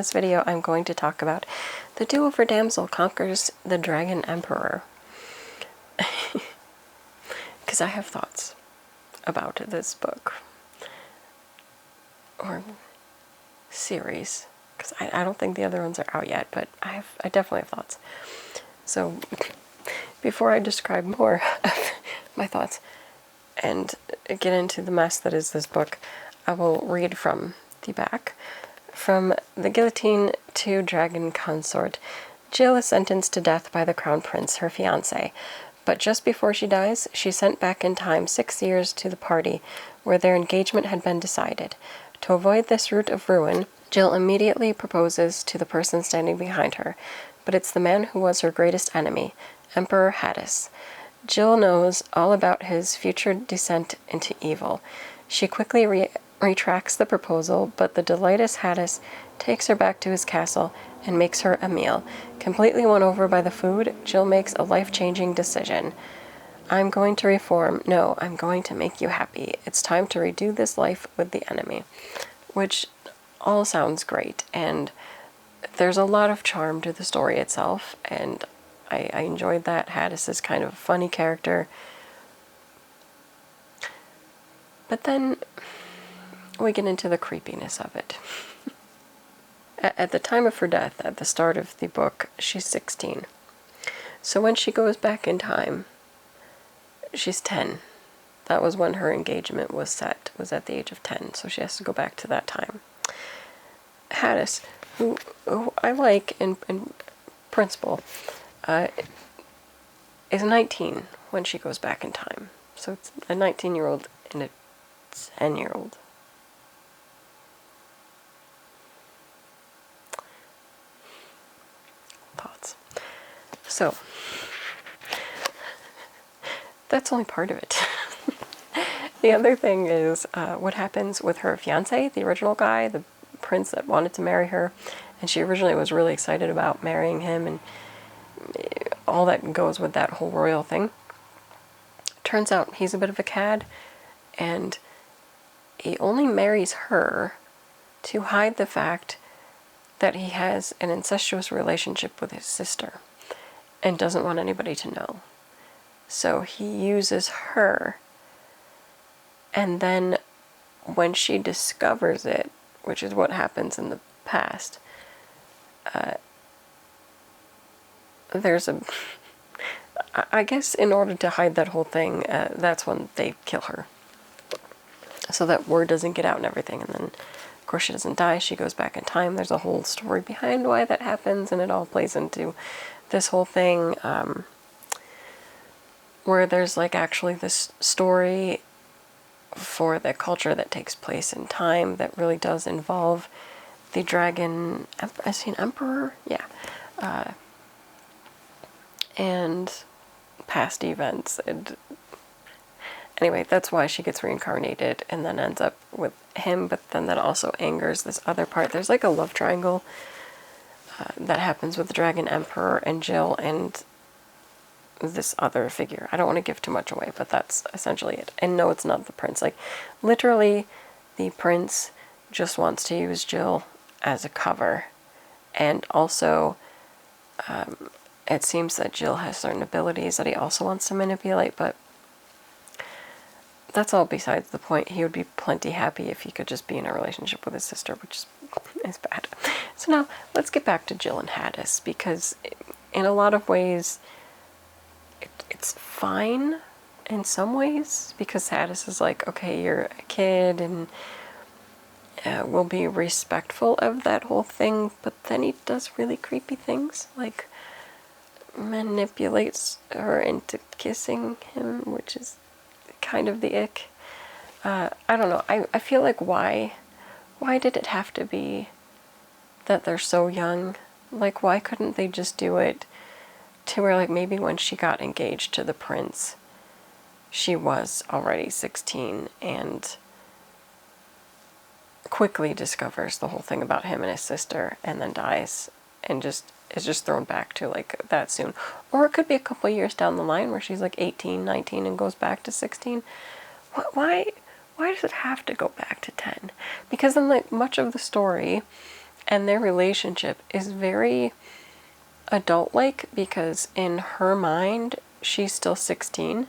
this video I'm going to talk about the Do-Over Damsel Conquers the Dragon Emperor. Because I have thoughts about this book. Or series. Because I don't think the other ones are out yet, but I definitely have thoughts. So, before I describe more of my thoughts and get into the mess that is this book, I will read from the back. From the guillotine to dragon consort, Jill is sentenced to death by the crown prince, her fiancé. But just before she dies, she's sent back in time 6 years to the party where their engagement had been decided. To avoid this route of ruin, Jill immediately proposes to the person standing behind her, but it's the man who was her greatest enemy, Emperor Hadis. Jill knows all about his future descent into evil. She quickly retracts the proposal, but the delightous Hadis takes her back to his castle and makes her a meal. Completely won over by the food, Jill makes a life-changing decision. I'm going to reform. No, I'm going to make you happy. It's time to redo this life with the enemy. Which all sounds great, and there's a lot of charm to the story itself, and I enjoyed that. Hadis is kind of a funny character. But then we get into the creepiness of it. At the time of her death, at the start of the book, she's 16. So when she goes back in time, she's 10. That was when her engagement was set, was at the age of 10, so she has to go back to that time. Hadis, who I like in principle, is 19 when she goes back in time. So it's a 19-year-old and a 10-year-old. Thoughts. So, that's only part of it. The other thing is what happens with her fiancé, the original guy, the prince that wanted to marry her, and she originally was really excited about marrying him and all that goes with that whole royal thing. Turns out he's a bit of a cad, and he only marries her to hide the fact that he has an incestuous relationship with his sister and doesn't want anybody to know. So he uses her, and then when she discovers it, which is what happens in the past, there's a... I guess in order to hide that whole thing, that's when they kill her. So that word doesn't get out and everything. And then, of course, she doesn't die. She goes back in time. There's a whole story behind why that happens, and it all plays into this whole thing where there's like actually this story for the culture that takes place in time that really does involve the dragon, I've seen Emperor? Yeah. And past events. And anyway, that's why she gets reincarnated and then ends up with him, but then that also angers this other part. There's like a love triangle that happens with the Dragon Emperor and Jill and this other figure. I don't want to give too much away, but that's essentially it. And no, it's not the prince. Like, literally, the prince just wants to use Jill as a cover. And also, it seems that Jill has certain abilities that he also wants to manipulate, but that's all besides the point. He would be plenty happy if he could just be in a relationship with his sister, which is bad. So now, let's get back to Jill and Hadis, because in a lot of ways, it's fine in some ways, because Hadis is like, okay, you're a kid, and we'll be respectful of that whole thing, but then he does really creepy things, like manipulates her into kissing him, which is kind of the ick. I don't know. I feel like why did it have to be that they're so young? Like, why couldn't they just do it to where, like, maybe when she got engaged to the prince, she was already 16 and quickly discovers the whole thing about him and his sister and then dies and is just thrown back to, like, that soon. Or it could be a couple years down the line where she's, like, 18, 19 and goes back to 16. Why does it have to go back to 10? Because then, like, much of the story And their relationship is very adult-like, because in her mind, she's still 16,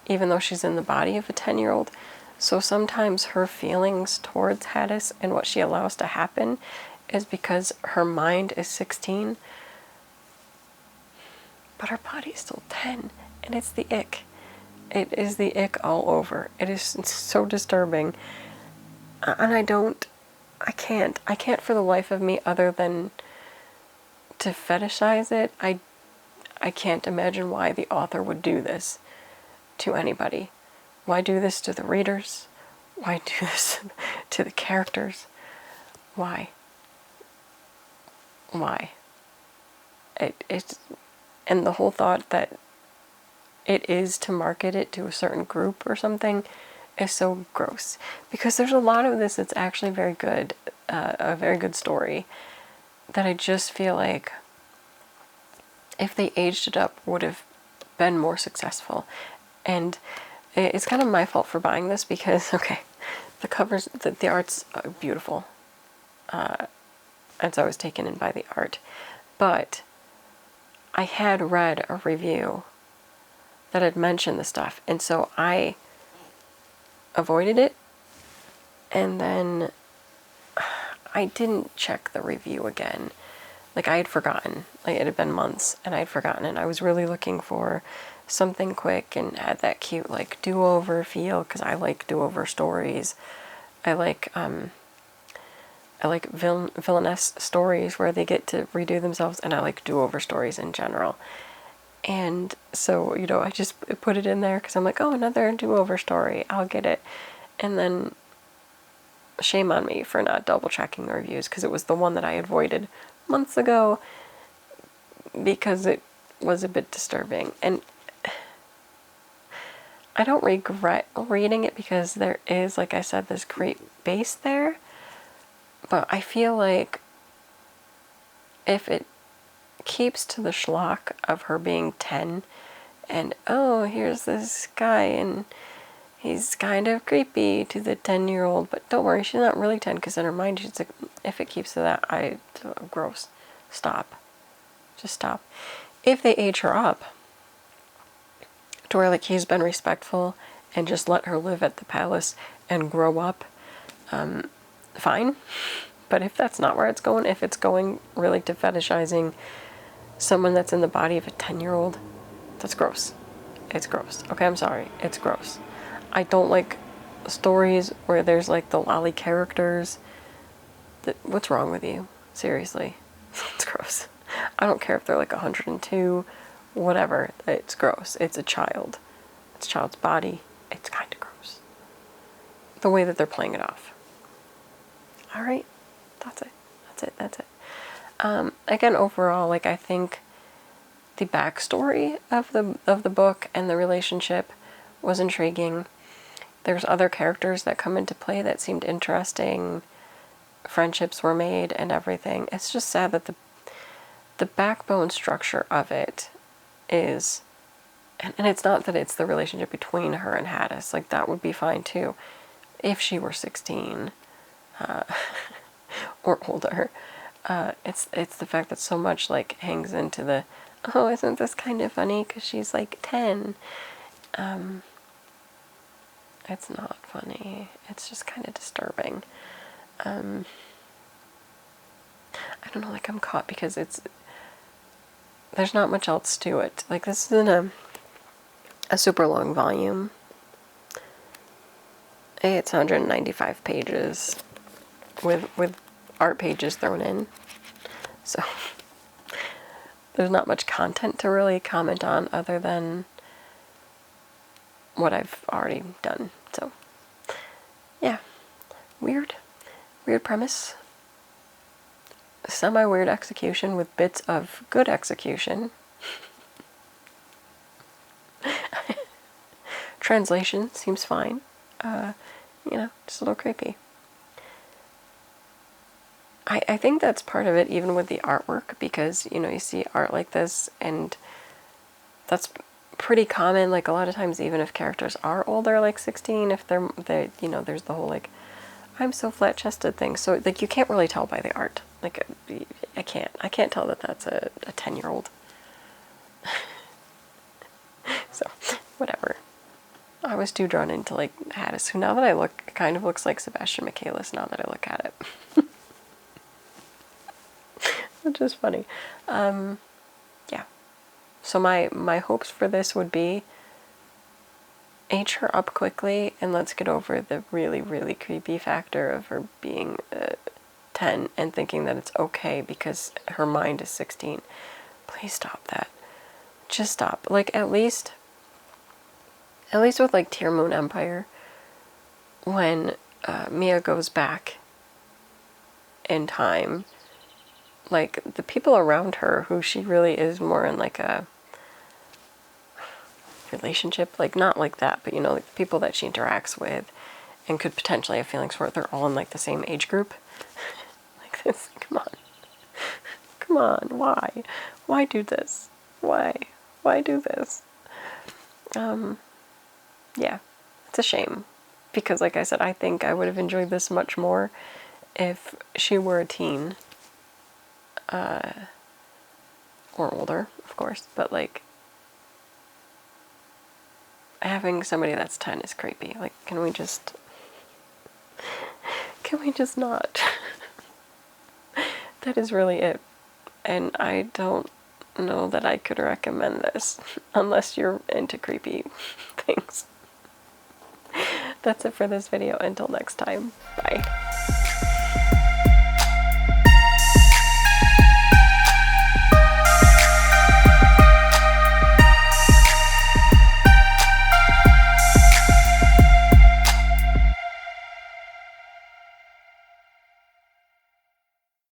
even though she's in the body of a 10-year-old. So sometimes her feelings towards Hadis and what she allows to happen is because her mind is 16, but her body's still 10, and it's the ick. It is the ick all over. It's so disturbing. And I can't for the life of me, other than to fetishize it. I can't imagine why the author would do this to anybody. Why do this to the readers? Why do this to the characters? Why? Why? It's, and the whole thought that it is to market it to a certain group or something is so gross. Because there's a lot of this that's actually very good, a very good story, that I just feel like if they aged it up would have been more successful. And it's kind of my fault for buying this because, okay, the covers, the art's beautiful. And so I was taken in by the art. But I had read a review that had mentioned the stuff, and so I avoided it, and then I didn't check the review again. Like, I had forgotten. Like, it had been months, and I had forgotten, and I was really looking for something quick and had that cute, like, do-over feel, because I like do-over stories. I like villainess stories where they get to redo themselves, and I like do-over stories in general. And so, you know, I just put it in there because I'm like, oh, another do-over story, I'll get it. And then shame on me for not double checking the reviews, because it was the one that I avoided months ago because it was a bit disturbing. And I don't regret reading it because there is, like I said, this great base there. But I feel like if it keeps to the schlock of her being 10 and, oh, here's this guy and he's kind of creepy to the 10-year-old, but don't worry, she's not really 10, because in her mind she's like, if it keeps to that, gross. Stop. Just stop. If they age her up to where, like, he's been respectful and just let her live at the palace and grow up, fine. But if that's not where it's going, if it's going really to fetishizing someone that's in the body of a 10-year-old, that's gross. It's gross. Okay, I'm sorry. It's gross. I don't like stories where there's, like, the lolly characters. What's wrong with you? Seriously. It's gross. I don't care if they're, like, 102, whatever. It's gross. It's a child. It's a child's body. It's kind of gross. The way that they're playing it off. All right. That's it. That's it. Again, overall, like, I think the backstory of the book and the relationship was intriguing. There's other characters that come into play that seemed interesting. Friendships were made and everything. It's just sad that the backbone structure of it is, and it's not that it's the relationship between her and Hadis. Like, that would be fine too if she were 16 or older. It's the fact that so much, like, hangs into the, oh, isn't this kind of funny because she's like 10. It's not funny. It's just kind of disturbing. I don't know, like, I'm caught because there's not much else to it. Like, this isn't a super long volume. It's 195 pages with art pages thrown in. So there's not much content to really comment on other than what I've already done. So yeah, weird premise, semi-weird execution with bits of good execution. Translation seems fine. You know, just a little creepy. I think that's part of it, even with the artwork, because, you know, you see art like this, and that's pretty common. Like, a lot of times, even if characters are older, like 16, if they you know, there's the whole, like, I'm so flat-chested thing. So like you can't really tell by the art. Like I can't tell that that's a 10-year-old. So whatever. I was too drawn into like Hattis, who now that I look, kind of looks like Sebastian Michaelis now that I look at it. Which is funny. Yeah. So my hopes for this would be age her up quickly and let's get over the really, really creepy factor of her being 10 and thinking that it's okay because her mind is 16. Please stop that. Just stop. Like at least with like Tear Moon Empire, when Mia goes back in time, like the people around her who she really is more in like a relationship, like not like that, but you know, like the people that she interacts with and could potentially have feelings for, they're all in like the same age group. Like this, come on, why do this? Why do this? Yeah, it's a shame because like I said, I think I would have enjoyed this much more if she were a teen, or older, of course, but like having somebody that's 10 is creepy. Like, can we just not? That is really it. And I don't know that I could recommend this unless you're into creepy things. That's it for this video. Until next time, bye.